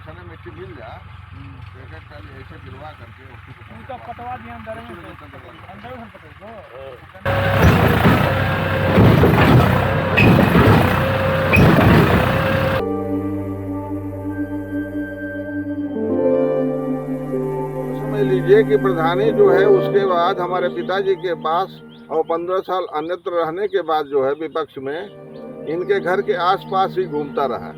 समय मिट्टी मिल जा एक एक टाली ऐसे गिरवा करके उनका पटवा दिया अंदर में अंदर में पटवा समझ लीजिए कि प्रधानी जो है उसके बाद हमारे पिताजी के पास और 15 साल अन्यत्र रहने के बाद जो है विपक्ष में इनके घर के आसपास ही घूमता रहा।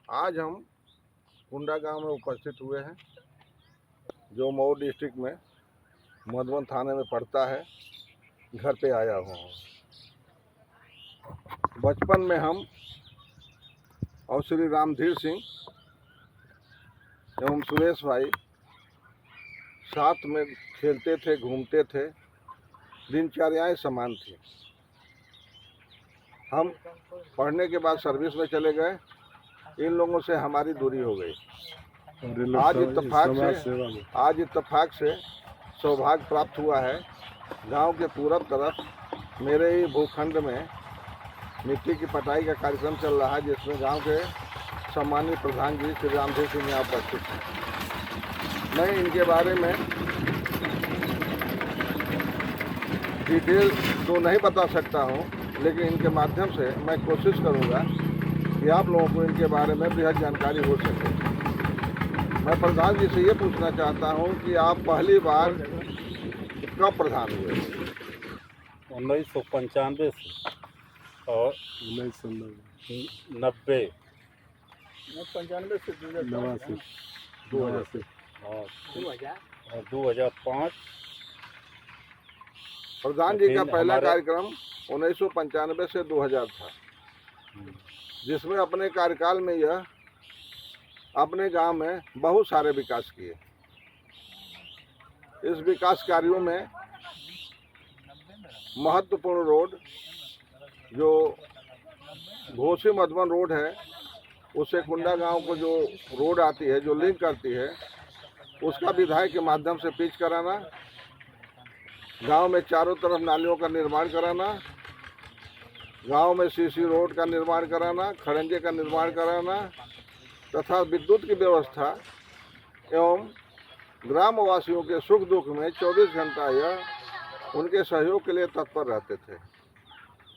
आज हम कुंडा गांव में उपस्थित हुए हैं जो मऊ डिस्ट्रिक्ट में मधुबन थाने में पड़ता है। घर पे आया हुआ हूँ। बचपन में हम और श्री रामधीर सिंह एवं सुरेश भाई साथ में खेलते थे, घूमते थे, दिनचर्याएं समान थी। हम पढ़ने के बाद सर्विस में चले गए, इन लोगों से हमारी दूरी हो गई। आज इत्तेफाक से सौभाग्य प्राप्त हुआ है। गांव के पूरब तरफ मेरे ही भूखंड में मिट्टी की पटाई का कार्यक्रम चल रहा है, जिसमें गांव के सम्मानित प्रधान जी श्री रामधीर सिंह यहाँ उपस्थित हैं। मैं इनके बारे में डिटेल तो नहीं बता सकता हूँ, लेकिन इनके माध्यम से मैं कोशिश करूँगा कि आप लोगों को इनके बारे में बेहद जानकारी हो सके। मैं प्रधान जी से ये पूछना चाहता हूँ कि आप पहली बार कब प्रधान हुए? 1995 से और 1990 95 से 2005। प्रधान जी का पहला कार्यक्रम 1995 से 2000 था, जिसमें अपने कार्यकाल में यह अपने गांव में बहुत सारे विकास किए। इस विकास कार्यों में महत्वपूर्ण रोड जो घोसी मधुबन रोड है, उससे कुंडा गांव को जो रोड आती है, जो लिंक करती है, उसका विधायक के माध्यम से पिच कराना, गांव में चारों तरफ नालियों का निर्माण कराना, गांव में सीसी रोड का निर्माण कराना, खड़ंजे का निर्माण कराना तथा विद्युत की व्यवस्था एवं ग्रामवासियों के सुख दुख में 24 घंटा यह उनके सहयोग के लिए तत्पर रहते थे।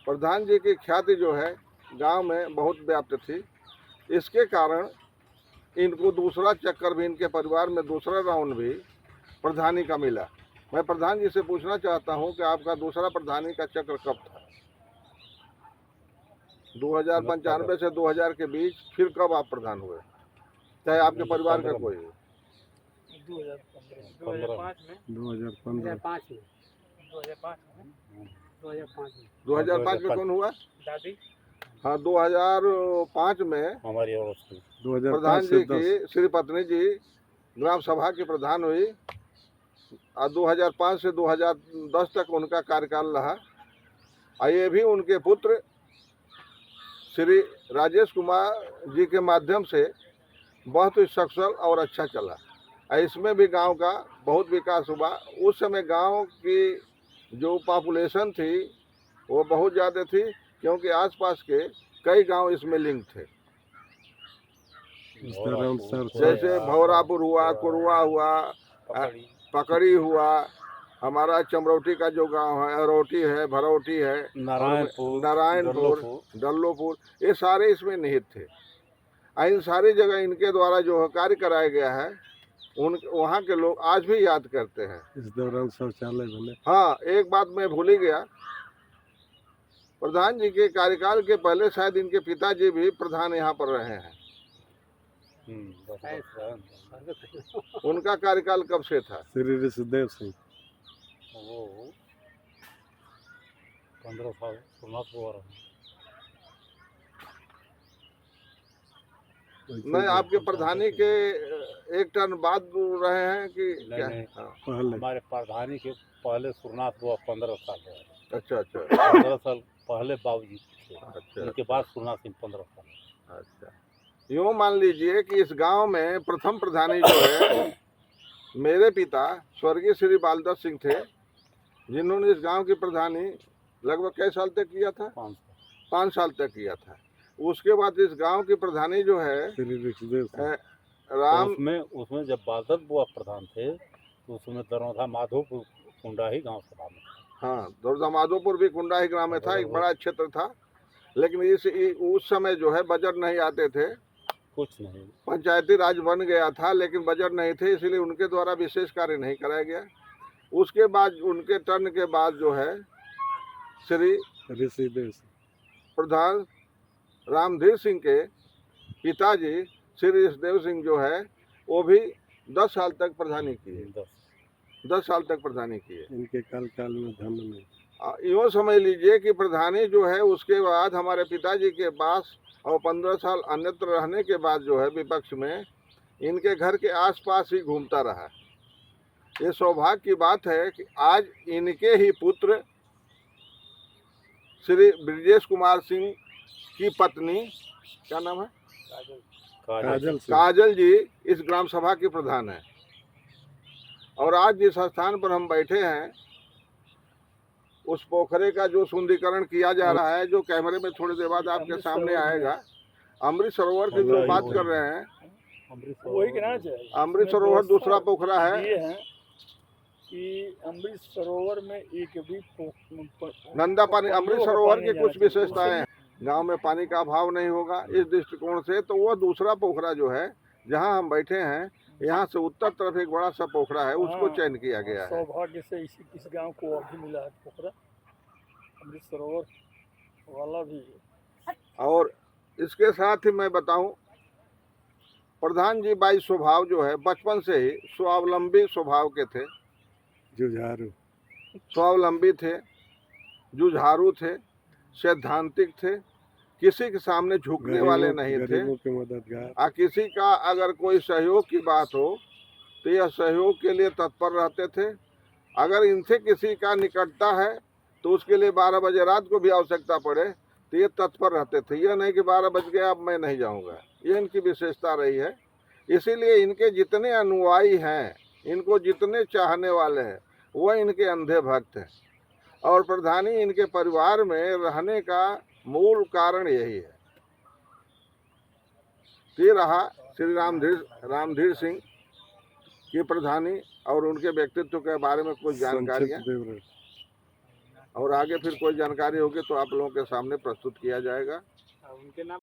प्रधान जी की ख्याति जो है गांव में बहुत व्याप्त थी। इसके कारण इनको दूसरा चक्कर भी, इनके परिवार में दूसरा राउंड भी प्रधानी का मिला। मैं प्रधान जी से पूछना चाहता हूं कि आपका दूसरा प्रधानी का चक्र कब था? 2095 से 2000 के बीच फिर कब आप प्रधान हुए, चाहे आपके परिवार का कोई हो? 2005 में कौन हुआ? दादी। हाँ, 2005 में हमारी अवस्था प्रधान जी की श्री पत्नी जी ग्राम सभा की प्रधान हुई और 2005 से 2010 तक उनका कार्यकाल रहा। और ये भी उनके पुत्र श्री राजेश कुमार जी के माध्यम से बहुत ही सफल और अच्छा चला। इसमें भी गांव का बहुत विकास हुआ। उस समय गांव की जो पॉपुलेशन थी वो बहुत ज़्यादा थी, क्योंकि आसपास के कई गांव इसमें लिंक थे, जैसे भौरापुर हुआ, कुरुआ हुआ, पकड़ी हुआ, हमारा चमरौटी का जो गांव है, अरौटी है, भरौटी है, नारायणपुर, डल्लोपुर, ये सारे इसमें निहित थे। इन सारी जगह इनके द्वारा जो कार्य कराया गया है, उन वहाँ के लोग आज भी याद करते हैं। इस दौरान शौचालय बने। हाँ, एक बात मैं भूल ही गया, प्रधान जी के कार्यकाल के पहले शायद इनके पिताजी भी प्रधान यहाँ पर रहे हैं। उनका कार्यकाल कब से था? श्री ऋषिदेव सिंह। वो 15 साल सुनात हुआ रहा। मैं आपके प्रधानी के एक टर्न बाद रहे हैं कि क्या? हाँ। हमारे प्रधानी के पहले सुरनाथ हुआ 15 साल हुआ। अच्छा अच्छा। 15 साल पहले बाबूजी थे। अच्छा। उनके बाद सुरनाथ सिंह 15 साल। अच्छा, यूँ मान लीजिए कि इस गांव में प्रथम प्रधानी जो है मेरे पिता स्वर्गीय श्री बालदत्त सिंह थे, जिन्होंने इस गांव की प्रधानी लगभग कई साल तक किया था? 5 साल। 5 साल तक किया था। उसके बाद इस गांव की प्रधानी जो है श्री ऋषिदेव सिंह। राम, तो उसमें जब बादल बुआ प्रधान थे तो उसमें दरौधा माधोपुर कुंडा ही गांव सभा में। हाँ, दौलता माधोपुर भी कुंडा ही ग्राम में था, एक बड़ा क्षेत्र था। लेकिन उस समय जो है बजट नहीं आते थे, कुछ नहीं। पंचायती राज बन गया था लेकिन बजट नहीं थे, इसलिए उनके द्वारा विशेष कार्य नहीं कराया गया। उसके बाद उनके टर्न के बाद जो है श्री ऋषिदेव सिंह। प्रधान रामधीर सिंह के पिताजी श्री ऋषिदेव सिंह जो है वो भी 10 साल तक प्रधानी किए। 10 साल तक प्रधानी किए। इनके काल में धन नहीं। यूँ समझ लीजिए कि प्रधानी जो है उसके बाद हमारे पिताजी के पास और 15 साल अन्यत्र रहने के बाद जो है विपक्ष में इनके घर के आसपास ही घूमता रहा। ये सौभाग्य की बात है कि आज इनके ही पुत्र श्री ब्रजेश कुमार सिंह की पत्नी, क्या नाम है, काजल सिंह। काजल जी इस ग्राम सभा की प्रधान है। और आज जिस स्थान पर हम बैठे हैं उस पोखरे का जो सुंदरीकरण किया जा रहा है, जो कैमरे में थोड़ी देर बाद आपके सामने आएगा, अमृत सरोवर की जो बात कर रहे हैं, वही कहना चाहिए। अमृत सरोवर दूसरा पोखरा है। ये है कि अमृत सरोवर में एक भी गंदा पानी, अमृत सरोवर की कुछ विशेषताएं हैं। गांव में पानी का अभाव नहीं होगा इस दृष्टिकोण से। तो वो दूसरा पोखरा जो है जहां हम बैठे हैं, यहाँ से उत्तर तरफ एक बड़ा सा पोखरा है, उसको चयन किया गया है। सौभाग्य से इस गांव को अभी मिला है पोखरा, अमृत सरोवर वाला भी। और इसके साथ ही मैं बताऊं, प्रधान जी बाई स्वभाव जो है बचपन से ही स्वावलंबी स्वभाव के थे, जुझारू। स्वावलंबी थे, जुझारू थे, सैद्धांतिक थे, किसी के सामने झुकने वाले नहीं थे। गरीबों के मददगार। किसी का अगर कोई सहयोग की बात हो तो यह सहयोग के लिए तत्पर रहते थे। अगर इनसे किसी का निकटता है तो उसके लिए 12 बजे रात को भी आवश्यकता पड़े तो ये तत्पर रहते थे। यह नहीं कि 12 बज गया अब मैं नहीं जाऊंगा, ये इनकी विशेषता रही है। इसीलिए इनके जितने अनुयायी हैं, इनको जितने चाहने वाले हैं, वह इनके अंधे भक्त हैं। और प्रधानी इनके परिवार में रहने का मूल कारण यही है। ये रहा श्री रामधीर सिंह की प्रधानी और उनके व्यक्तित्व के बारे में कुछ जानकारियाँ। और आगे फिर कोई जानकारी होगी तो आप लोगों के सामने प्रस्तुत किया जाएगा। उनके नाम